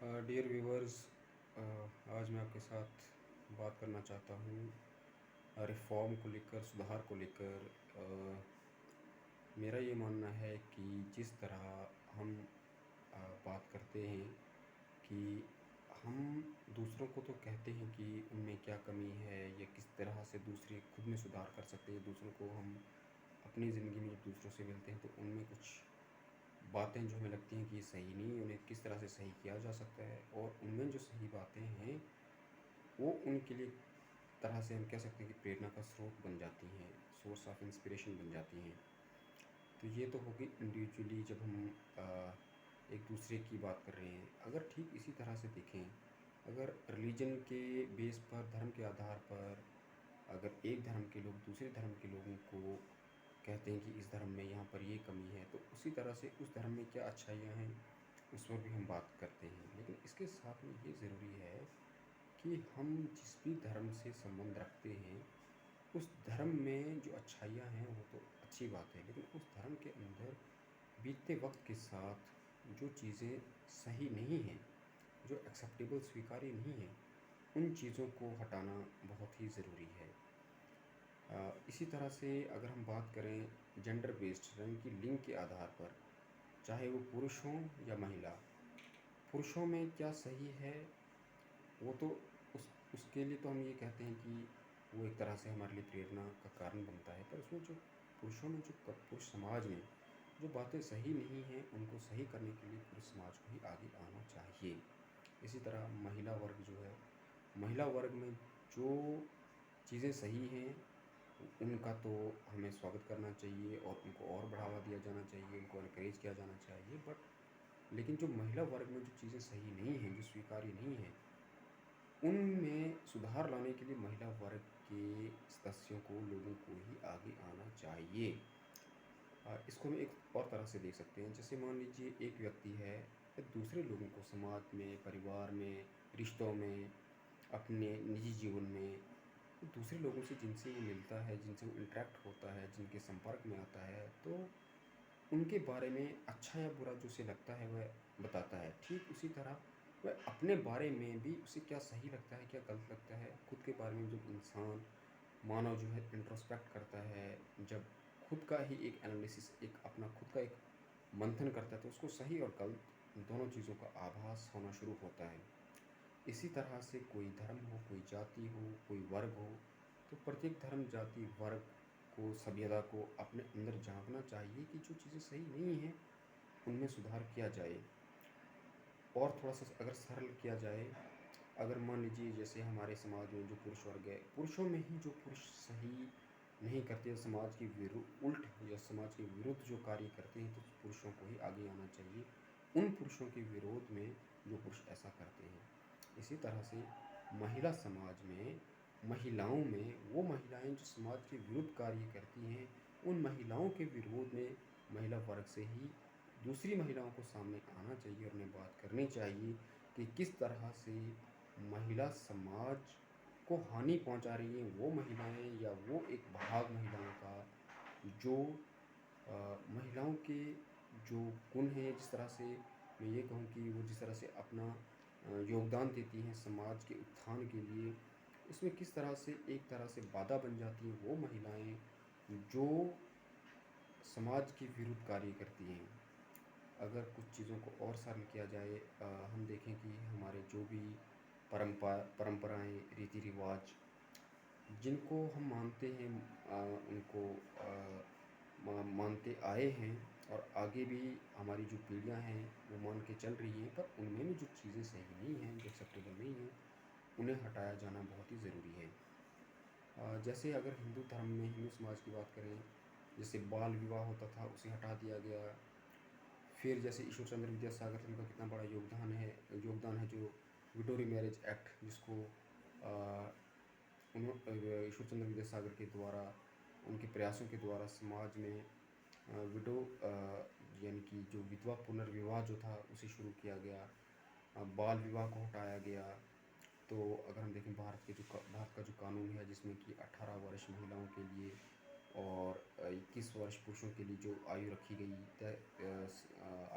Dear viewers, आज मैं आपके साथ बात करना चाहता हूँ रिफ़ॉर्म को लेकर, सुधार को लेकर। मेरा ये मानना है कि जिस तरह हम बात करते हैं कि हम दूसरों को तो कहते हैं कि उनमें क्या कमी है या किस तरह से दूसरे खुद में सुधार कर सकते हैं। दूसरों को हम अपनी ज़िंदगी में जब दूसरों से मिलते हैं तो उनमें कुछ बातें जो हमें लगती हैं कि ये सही नहीं है, उन्हें किस तरह से सही किया जा सकता है, और उनमें जो सही बातें हैं वो उनके लिए तरह से हम कह सकते हैं कि प्रेरणा का स्रोत बन जाती हैं, सोर्स ऑफ इंस्पिरेशन बन जाती हैं। तो ये तो होगी इंडिविजुअली जब हम एक दूसरे की बात कर रहे हैं। अगर ठीक इसी तरह से देखें, अगर रिलीजन के बेस पर, धर्म के आधार पर, अगर एक धर्म के लोग दूसरे धर्म के लोगों को कहते हैं कि इस धर्म में यहाँ पर ये कमी है, तो उसी तरह से उस धर्म में क्या अच्छाइयाँ हैं उस पर भी हम बात करते हैं। लेकिन इसके साथ में ये ज़रूरी है कि हम जिस भी धर्म से संबंध रखते हैं उस धर्म में जो अच्छाइयाँ हैं वो तो अच्छी बात है, लेकिन उस धर्म के अंदर बीतते वक्त के साथ जो चीज़ें सही नहीं हैं, जो एक्सेप्टेबल, स्वीकार्य नहीं हैं, उन चीज़ों को हटाना बहुत ही ज़रूरी है। इसी तरह से अगर हम बात करें जेंडर बेस्ड, यानी कि लिंग के आधार पर, चाहे वो पुरुष हों या महिला, पुरुषों में क्या सही है वो तो उसके लिए तो हम ये कहते हैं कि वो एक तरह से हमारे लिए प्रेरणा का कारण बनता है। पर उसमें जो पुरुषों में, जो पुरुष समाज में जो बातें सही नहीं हैं उनको सही करने के लिए पुरुष समाज को ही आगे आना चाहिए। इसी तरह महिला वर्ग जो है, महिला वर्ग में जो चीज़ें सही हैं उनका तो हमें स्वागत करना चाहिए और उनको और बढ़ावा दिया जाना चाहिए, उनको एनकरेज किया जाना चाहिए। बट लेकिन जो महिला वर्ग में जो चीज़ें सही नहीं हैं, जो स्वीकार्य नहीं हैं, उनमें सुधार लाने के लिए महिला वर्ग के सदस्यों को, लोगों को ही आगे आना चाहिए। इसको हम एक और तरह से देख सकते हैं। जैसे मान लीजिए एक व्यक्ति है, या दूसरे लोगों को समाज में, परिवार में, रिश्तों में, अपने निजी जीवन में दूसरे लोगों से जिनसे वो मिलता है, जिनसे वो इंटरेक्ट होता है, जिनके संपर्क में आता है, तो उनके बारे में अच्छा या बुरा जो उसे लगता है वह बताता है। ठीक उसी तरह वह अपने बारे में भी उसे क्या सही लगता है, क्या गलत लगता है, खुद के बारे में जब इंसान, मानव जो है इंट्रोस्पेक्ट करता है, जब खुद का ही एक एनालिसिस, एक अपना खुद का एक मंथन करता है, तो उसको सही और गलत दोनों चीज़ों का आभास होना शुरू होता है। इसी तरह से कोई धर्म हो, कोई जाति हो, कोई वर्ग हो, तो प्रत्येक धर्म, जाति, वर्ग को, सभ्यता को अपने अंदर झाँकना चाहिए कि जो चीज़ें सही नहीं हैं उनमें सुधार किया जाए। और थोड़ा-सा अगर सरल किया जाए, अगर मान लीजिए जैसे हमारे समाज में जो पुरुष वर्ग है, पुरुषों में ही जो पुरुष सही नहीं करते, समाज के उल्ट या समाज के विरुद्ध जो कार्य करते हैं, तो पुरुषों को ही आगे आना चाहिए उन पुरुषों के विरोध में जो पुरुष ऐसा करते हैं। इसी तरह से महिला समाज में, महिलाओं में, वो महिलाएं जो समाज के विरुद्ध कार्य करती हैं, उन महिलाओं के विरोध में महिला वर्ग से ही दूसरी महिलाओं को सामने आना चाहिए और उन्हें बात करनी चाहिए कि किस तरह से महिला समाज को हानि पहुंचा रही हैं वो महिलाएं, या वो एक भाग महिलाओं का जो महिलाओं के जो गुण हैं, जिस तरह से मैं ये कहूँ कि वो जिस तरह से अपना योगदान देती हैं समाज के उत्थान के लिए, उसमें किस तरह से एक तरह से बाधा बन जाती हैं वो महिलाएं जो समाज के विरुद्ध कार्य करती हैं। अगर कुछ चीज़ों को और सरल किया जाए, हम देखें कि हमारे जो भी परंपराएं, रीति रिवाज जिनको हम मानते हैं, उनको मानते आए हैं, और आगे भी हमारी जो पीढ़ियां हैं वो मान के चल रही हैं, पर उनमें भी जो चीज़ें सही नहीं हैं, जो एक्सेप्टेबल नहीं हैं, उन्हें हटाया जाना बहुत ही ज़रूरी है। जैसे अगर हिंदू धर्म में, हिंदू समाज की बात करें, जैसे बाल विवाह होता था उसे हटा दिया गया। फिर जैसे ईश्वर चंद्र विद्यासागर, जिनका कितना बड़ा योगदान है जो विडो मैरिज एक्ट, जिसको ईश्वर चंद्र विद्यासागर के द्वारा, उनके प्रयासों के द्वारा समाज में विडो यानी कि जो विधवा पुनर्विवाह जो था उसे शुरू किया गया, बाल विवाह को हटाया गया। तो अगर हम देखें भारत का जो कानून है, जिसमें कि 18 वर्ष महिलाओं के लिए और 21 वर्ष पुरुषों के लिए जो आयु रखी गई,